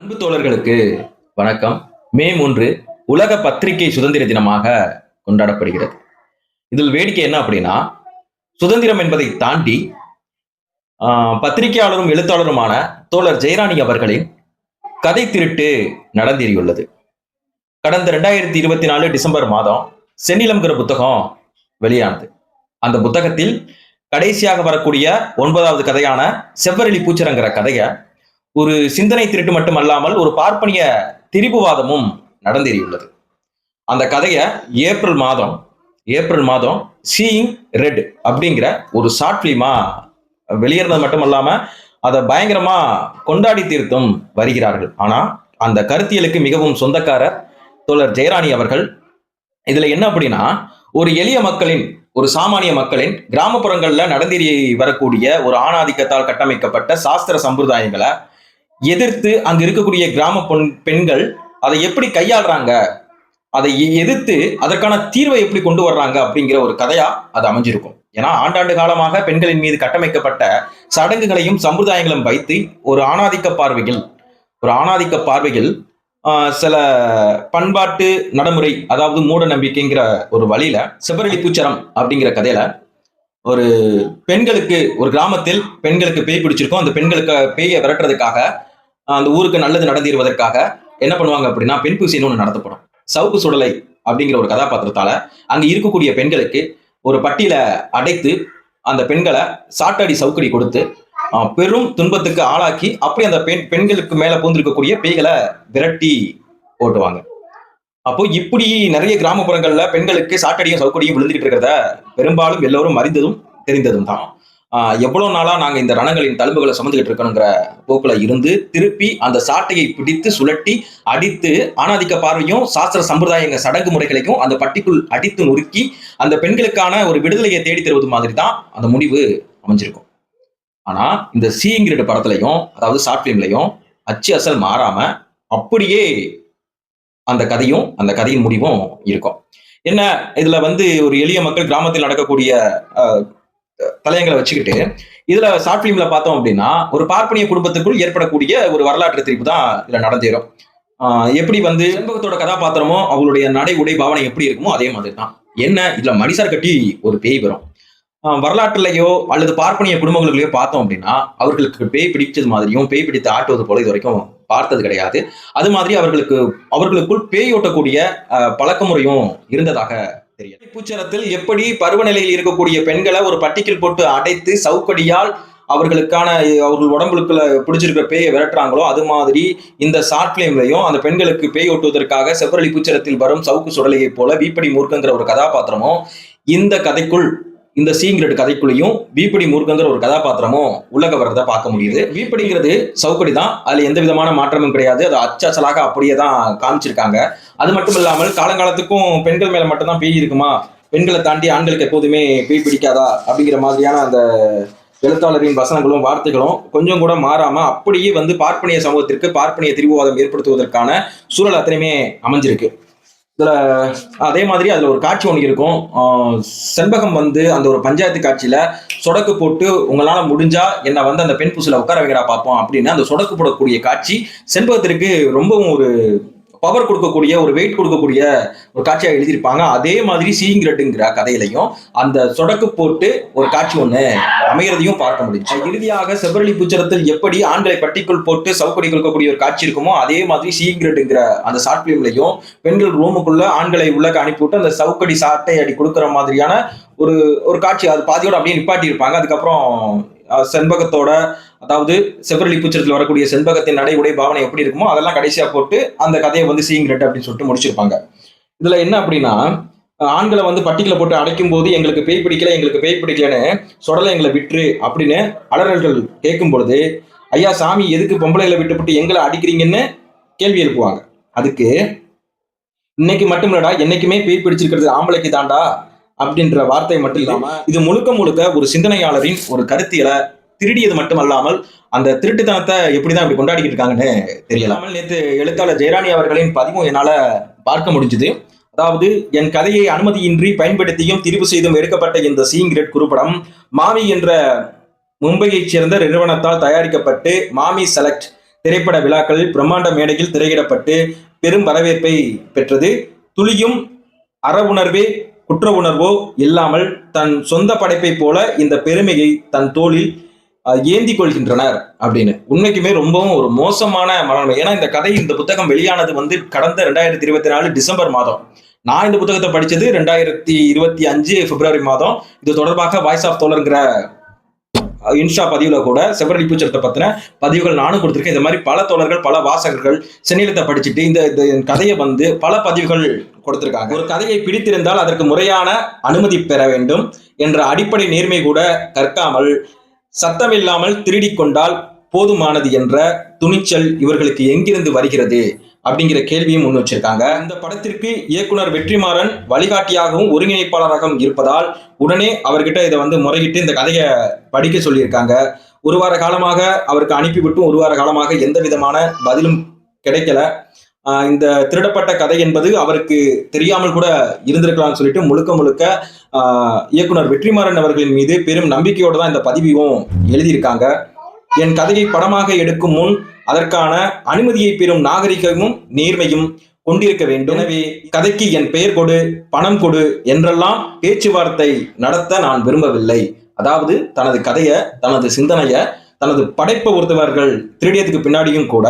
அன்பு தோழர்களுக்கு வணக்கம். மே 3 உலக பத்திரிகை சுதந்திர தினமாக கொண்டாடப்படுகிறது. இதில் வேடிக்கை என்ன அப்படின்னா, சுதந்திரம் என்பதை தாண்டி பத்திரிகையாளரும் எழுத்தாளருமான தோழர் ஜெயராணி அவர்களின் கதை திருட்டு நடந்தேறியுள்ளது. கடந்த 2024 டிசம்பர் மாதம் செந்நிலம்ங்கிற புத்தகம் வெளியானது. அந்த புத்தகத்தில் கடைசியாக வரக்கூடிய 9வது கதையான செவ்வரளி பூச்சரங்கிற கதையை ஒரு சிந்தனை திருட்டு மட்டுமல்லாமல் ஒரு பார்ப்பனிய திரிபுவாதமும் நடந்தேறியுள்ளது. அந்த கதையை ஏப்ரல் மாதம் சீயிங் ரெட் அப்படிங்கிற ஒரு ஷார்ட் பிலிமா வெளியேறது மட்டுமல்லாம அதை பயங்கரமா கொண்டாடி தீர்த்தும் வருகிறார்கள். ஆனா அந்த கருத்தியலுக்கு மிகவும் சொந்தக்காரர் தோழர் ஜெயராணி அவர்கள். இதுல என்ன அப்படின்னா, ஒரு எளிய மக்களின், ஒரு சாமானிய மக்களின் கிராமப்புறங்கள்ல நடந்தேறி வரக்கூடிய ஒரு ஆணாதிக்கத்தால் கட்டமைக்கப்பட்ட சாஸ்திர சம்பிரதாயங்களை எதிர்த்து அங்க இருக்கக்கூடிய கிராம பெண்கள் அதை எப்படி கையாளுறாங்க, அதை எதிர்த்து அதற்கான தீர்வை எப்படி கொண்டு வர்றாங்க அப்படிங்கிற ஒரு கதையா அது அமைஞ்சிருக்கும். ஏன்னா ஆண்டாண்டு காலமாக பெண்களின் மீது கட்டமைக்கப்பட்ட சடங்குகளையும் சம்பிரதாயங்களும் வைத்து ஒரு ஆணாதிக்க பார்வையில் சில பண்பாட்டு நடைமுறை, அதாவது மூட நம்பிக்கைங்கிற ஒரு வழியில செவ்வரளி பூச்சரம் அப்படிங்கிற கதையில ஒரு பெண்களுக்கு, ஒரு கிராமத்தில் பெண்களுக்கு பேய் பிடிச்சிருக்கும். அந்த பெண்களுக்கு பேயை விரட்டுறதுக்காக, அந்த ஊருக்கு நல்லது நடந்தேறுவதற்காக என்ன பண்ணுவாங்க அப்படின்னா, பெண் பூசைன்னு ஒன்று நடத்தப்படும். சவுக்கு சுடலை அப்படிங்கிற ஒரு கதாபாத்திரத்தால அங்க இருக்கக்கூடிய பெண்களுக்கு ஒரு பட்டியல அடைத்து அந்த பெண்களை சாட்டடி சவுக்கடி கொடுத்து பெரும் துன்பத்துக்கு ஆளாக்கி அப்படி அந்த பெண்களுக்கு மேல பூந்திருக்கக்கூடிய பேய்களை விரட்டி ஓட்டுவாங்க. அப்போ இப்படி நிறைய கிராமப்புறங்கள்ல பெண்களுக்கு சாட்டடியும் சவுக்கடியும் விழுந்துட்டு இருக்கிறத பெரும்பாலும் எல்லோரும் அறிந்ததும் தெரிந்ததும் தான். எவ்வளவு நாளா நாங்க இந்த ரணங்களின் தழும்புகளை சுமந்துகிட்டு இருக்கணுங்கிற போக்குல இருந்து திருப்பி அந்த சாட்டையை பிடித்து சுழட்டி அடித்து ஆணாதிக்க பார்வையும் சாஸ்திர சம்பிரதாயங்க சடங்கு முறைகளையும் அந்த பட்டிக்குள் அடித்து நொறுக்கி அந்த பெண்களுக்கான ஒரு விடுதலையை தேடி தருவது மாதிரி தான் அந்த முடிவு அமைஞ்சிருக்கும். ஆனா இந்த சீங்கிரட் படத்துலையும், அதாவது ஷார்ட் பிலிம்லையும் அச்சு அசல் மாறாம அப்படியே அந்த கதையின் முடிவும் இருக்கும். என்ன, இதுல ஒரு எளிய மக்கள் கிராமத்தில் நடக்கக்கூடிய தலையங்களை வச்சுக்கிட்டு இதுல ஷார்ட் பிலிம்ல பார்த்தோம் அப்படின்னா, ஒரு பார்ப்பனிய குடும்பத்துக்குள் ஏற்படக்கூடிய ஒரு வரலாற்று திருப்பு தான் இதுல நடந்தேறும். எப்படி செண்பகத்தோட கதாபாத்திரமோ அவங்களுடைய நடை உடை பாவனை எப்படி இருக்குமோ அதே மாதிரி தான். என்ன, இதுல மணிசார் கட்டி ஒரு பேய் வரும். வரலாற்றுலையோ அல்லது பார்ப்பனிய குடும்பங்களுக்குள்ளயோ பார்த்தோம் அப்படின்னா, அவர்களுக்கு பேய் பிடிச்சது மாதிரியும் பேய் பிடித்து ஆட்டுவது போல இது வரைக்கும் பார்த்தது கிடையாது. அது மாதிரி அவர்களுக்குள் பேய் ஓட்டக்கூடிய பழக்க முறையும் இருந்ததாக தெரியும். பூச்சரத்தில் எப்படி பருவநிலையில் இருக்கக்கூடிய பெண்களை ஒரு பட்டிக்கில் போட்டு அடைத்து சவுக்கடியால் அவர்கள் உடம்புக்குள்ள பிடிச்சிருக்கிற பேயை விரட்டுறாங்களோ, அது மாதிரி இந்த ஷார்ட் பிலிம்லையும் அந்த பெண்களுக்கு பேய் ஓட்டுவதற்காக செவ்வரளி பூச்சரத்தில் வரும் சவுக்கு சுடலையை போல வீப்படி மூர்க்கங்கிற ஒரு கதாபாத்திரமும் இந்த சீங்கிரட் கதைக்குள்ளேயும் வீப்படி மூர்க்கங்கிற ஒரு கதாபாத்திரமும் உலக வர்றதை பார்க்க முடியுது. வீப்படிங்கிறது சவுக்கடி தான், அதுல எந்த விதமான மாற்றமும் கிடையாது. அது அச்சலாக அப்படியே தான் காமிச்சிருக்காங்க. அது மட்டும் இல்லாமல் காலங்காலத்துக்கும் பெண்கள் மேல மட்டும்தான் பேய் இருக்குமா, பெண்களை தாண்டி ஆண்களுக்கு எப்போதுமே பேய் பிடிக்காதா அப்படிங்கிற மாதிரியான அந்த எழுத்தாளரின் வசனங்களும் வார்த்தைகளும் கொஞ்சம் கூட மாறாம அப்படியே பார்ப்பனிய சமூகத்திற்கு பார்ப்பனிய திரிபுவாதம் ஏற்படுத்துவதற்கான சூழல் அத்தனையுமே அமைஞ்சிருக்கு. இதுல அதே மாதிரி அதுல ஒரு காட்சி ஒன்று இருக்கும். செண்பகம் அந்த ஒரு பஞ்சாயத்து காட்சியில சொடக்கு போட்டு, உங்களால முடிஞ்சா என்ன அந்த பெண் பூசில உட்கார வைக்கிறா பார்ப்போம் அப்படின்னு அந்த சொடக்கு போடக்கூடிய காட்சி செண்பகத்திற்கு ரொம்பவும் ஒரு பவர் கொடுக்கக்கூடிய, ஒரு வெயிட் கொடுக்கக்கூடிய ஒரு காட்சியாக எழுதியிருப்பாங்க. அதே மாதிரி சீங்கிரட்டுங்கிற கதையிலையும் அந்த சொடக்கு போட்டு ஒரு காட்சி ஒண்ணு அமைகிறதையும் பார்க்க முடிஞ்சு. இறுதியாக செவ்வரளி பூச்சரத்தில் எப்படி ஆண்களை பட்டிக்குள் போட்டு சவுக்கடி கொடுக்கக்கூடிய ஒரு காட்சி இருக்குமோ, அதே மாதிரி சீங்கிரட்டுங்கிற அந்த ஷார்ட் பிலிம்லையும் பெண்கள் ரூமுக்குள்ள ஆண்களை உள்ளக்க அனுப்பிவிட்டு அந்த சவுக்கடி சாட்டை அடி கொடுக்குற மாதிரியான ஒரு காட்சி, அது பாதியோட அப்படியே நிப்பாட்டி இருப்பாங்க. அதுக்கப்புறம் செண்பகத்தோட, அதாவது செவ்வரளி பூச்சரத்தில் வரக்கூடிய செண்பகத்தின் நடை உடை பாவனை எப்படி இருக்குமோ அதெல்லாம் கடைசியா போட்டு அந்த கதையை சீங்கிரட் அப்படின்னு சொல்லிட்டு முடிச்சிருப்பாங்க. இதுல என்ன அப்படின்னா, ஆண்களை பட்டிகளை போட்டு அடைக்கும் போது எங்களுக்கு பேய் பிடிக்கலன்னு சொடலை எங்களை விட்டுரு அப்படின்னு அலறல்கள் கேட்கும் பொழுது, ஐயா சாமி எதுக்கு பொம்பளைகளை விட்டுப்பட்டு எங்களை அடிக்கிறீங்கன்னு கேள்வி எழுப்புவாங்க. அதுக்கு இன்னைக்கு மட்டும் இல்லடா, என்னைக்குமே பேய் பிடிச்சிருக்கிறது ஆம்பளைக்கு தாண்டா அப்படின்ற வார்த்தை மட்டும் இல்லாம இது முழுக்க ஒரு சிந்தனையாளரின் ஒரு கருத்தியலை திருடியது மட்டுமல்லாமல் அந்த திருட்டுத்தனத்தை எப்படிதான் இப்படி கொண்டாடிக்கிட்டு இருக்காங்கன்னு தெரியலாமல். நேற்று எழுத்தாளர் ஜெயராணி அவர்களின் பதிவும் என்னால பார்க்க முடிஞ்சது. அதாவது, என் கதையை அனுமதியின்றி பயன்படுத்தியும் திரிவு செய்தும் எடுக்கப்பட்ட இந்த சீங்கிரட் குறுப்படம் மாமி என்ற மும்பையைச் சேர்ந்த நிறுவனத்தால் தயாரிக்கப்பட்டு மாமி செலக்ட் திரைப்பட விழாக்களில் பிரம்மாண்ட மேடையில் திரையிடப்பட்டு பெரும் வரவேற்பை பெற்றது. துளியும் அற உணர்வே குற்ற உணர்வோ இல்லாமல் தன் சொந்த படைப்பை போல இந்த பெருமையை தன் தோளில் ஏந்தி கொள்கின்றனர் அப்படின்னு. உண்மைக்குமே ரொம்பவும் ஒரு மோசமான மனநிலை. ஏன்னா இந்த புத்தகம் வெளியானது கடந்த 2024 டிசம்பர் மாதம். நான் இந்த புத்தகத்தை படிச்சது 2025 பிப்ரவரி மாதம். இது தொடர்பாக வாய்ஸ் ஆஃப் தோழர்ங்கிற இன்ஸ்டா பதிவுல கூட செவ்வரளி பூச்சரத்தை பத்தின பதிவுகள் நானும் கொடுத்திருக்கேன். இந்த மாதிரி பல தோழர்கள், பல வாசகர்கள் சென்னிலத்தை படிச்சுட்டு இந்த கதையை பல பதிவுகள் கொடுத்திருக்காங்க. ஒரு கதையை பிடித்திருந்தால் அதற்கு முறையான அனுமதி பெற வேண்டும் என்ற அடிப்படை நேர்மை கூட கற்காமல் சத்தமில்லாமல் திருடி கொண்டால் போதுமானது என்ற துணிச்சல் இவர்களுக்கு எங்கிருந்து வருகிறது அப்படிங்கிற கேள்வியும் முன் வச்சிருக்காங்க. இந்த படத்திற்கு இயக்குனர் வெற்றிமாறன் வழிகாட்டியாகவும் ஒருங்கிணைப்பாளராகவும் இருப்பதால் உடனே அவர்கிட்ட இதை முறையிட்டு இந்த கதையை படிக்க சொல்லியிருக்காங்க. ஒரு வார காலமாக அவருக்கு அனுப்பிவிட்டும் ஒரு வார காலமாக எந்த விதமான பதிலும் கிடைக்கல. இந்த திருடப்பட்ட கதை என்பது அவருக்கு தெரியாமல் கூட இருந்திருக்கலாம்னு சொல்லிட்டு முழுக்க இயக்குனர் வெற்றிமாறன் அவர்களின் மீது பெரும் நம்பிக்கையோடு தான் இந்த பதிவையும் எழுதியிருக்காங்க. என் கதையை படமாக எடுக்கும் முன் அதற்கான அனுமதியை பெறும் நாகரிகமும் நேர்மையும் கொண்டிருக்க வேண்டும். எனவே கதைக்கு என் பெயர் கொடு, பணம் கொடு என்றெல்லாம் பேச்சுவார்த்தை நடத்த நான் விரும்பவில்லை. அதாவது தனது கதையை, தனது சிந்தனைய, தனது படைப்பை ஒருத்தவர்கள் திருடியதுக்கு பின்னாடியும் கூட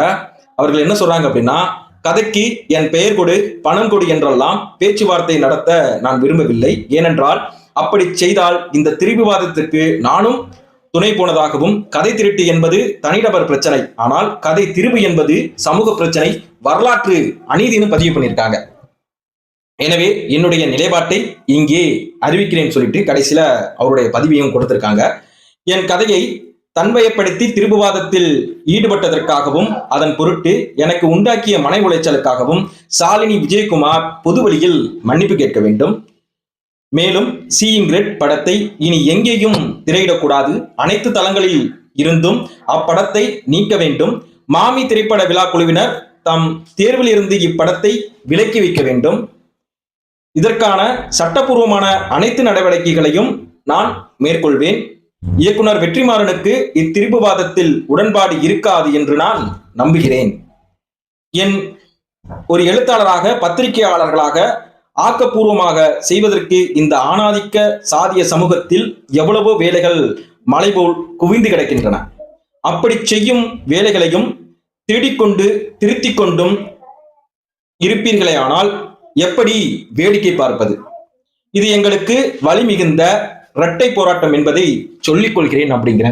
அவர்கள் என்ன சொல்றாங்க அப்படின்னா, கதைக்கு என் பெயர் கொடு, பணம் கொடு என்றெல்லாம் பேச்சுவார்த்தை நடத்த நான் விரும்பவில்லை. ஏனென்றால் அப்படி செய்தால் இந்த திரிபுவாதத்திற்கு நானும் துணை போனதாகவும், கதை திருட்டு என்பது தனிநபர் பிரச்சனை, ஆனால் கதை திருவு என்பது சமூக பிரச்சனை, வரலாற்று அநீதினு பதிவு பண்ணியிருக்காங்க. எனவே என்னுடைய நிலைப்பாட்டை இங்கே அறிவிக்கிறேன்னு சொல்லிட்டு கடைசியில அவருடைய பதிவையும் கொடுத்திருக்காங்க. என் கதையை தன்வயப்படுத்தி திருபுவாதத்தில் ஈடுபட்டதற்காகவும் அதன் பொருட்டு எனக்கு உண்டாக்கிய மன உளைச்சலுக்காகவும் ஷாலினி விஜயகுமார் பொதுவழியில் மன்னிப்பு கேட்க வேண்டும். மேலும் சீயிங் ரெட் படத்தை இனி எங்கேயும் திரையிடக்கூடாது, அனைத்து தளங்களில் இருந்தும் அப்படத்தை நீக்க வேண்டும். மாமி திரைப்பட விழா குழுவினர் தம் தேர்வில் இருந்து இப்படத்தை விலக்கி வைக்க வேண்டும். இதற்கான சட்டப்பூர்வமான அனைத்து நடவடிக்கைகளையும் நான் மேற்கொள்வேன். இயக்குனர் வெற்றிமாறனுக்கு இத்திரிபுவாதத்தில் உடன்பாடு இருக்காது என்று நான் நம்புகிறேன். என் ஒரு எழுத்தாளராக, பத்திரிகையாளர்களாக ஆக்கப்பூர்வமாக செய்வதற்கு இந்த ஆணாதிக்க சாதிய சமூகத்தில் எவ்வளவோ வேலைகள் மலை போல் குவிந்து கிடக்கின்றன. அப்படி செய்யும் வேலைகளையும் தேடிக்கொண்டு திருத்திக் கொண்டும் இருப்பீர்களே ஆனால் எப்படி வேடிக்கை பார்ப்பது? இது எங்களுக்கு வலி மிகுந்த இரட்டை போராட்டம் என்பதை சொல்லிக் கொள்கிறேன் அப்படிங்கிற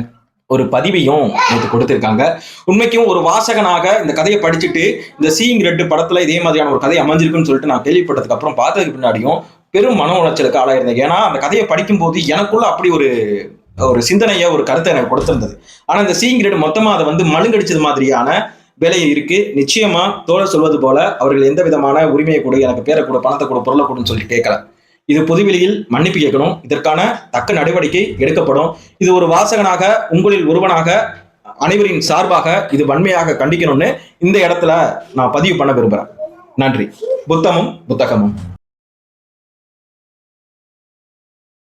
ஒரு பதிவையும் நேற்று கொடுத்திருக்காங்க. உண்மைக்கும் ஒரு வாசகனாக இந்த கதையை படிச்சுட்டு இந்த சீயிங் ரெட் படத்துல இதே மாதிரியான ஒரு கதை அமைஞ்சிருக்குன்னு சொல்லிட்டு நான் கேள்விப்பட்டதுக்கு அப்புறம் பார்த்ததுக்கு பின்னாடியும் பெரும் மன உளைச்சலுக்கு ஆளாயிருந்தேன். ஏன்னா அந்த கதையை படிக்கும் போது எனக்குள்ள அப்படி ஒரு சிந்தனைய, ஒரு கருத்தை எனக்கு கொடுத்திருந்தது. ஆனா இந்த சீயிங் ரெட் மொத்தமா அதை மழுங்கடிச்சது மாதிரியான வேலையை இருக்கு. நிச்சயமா தோழர் சொல்வது போல அவர்கள் எந்த விதமான உரிமையை கொடு, எனக்கு பேரை கொடு, பணத்தை கொடு, பொருளை கொடுன்னு சொல்லி கேட்கல. இது பொதுவெளியில் மன்னிப்பு கேட்கணும். இதற்கான தக்க நடவடிக்கை எடுக்கப்படும். இது ஒரு வாசகனாக, உங்களில் ஒருவனாக, அனைவரின் சார்பாக இது வன்மையாக கண்டிக்கணும்னு இந்த இடத்துல நான் பதிவு பண்ண விரும்புறேன். நன்றி. புத்தமும் புத்தகமும்.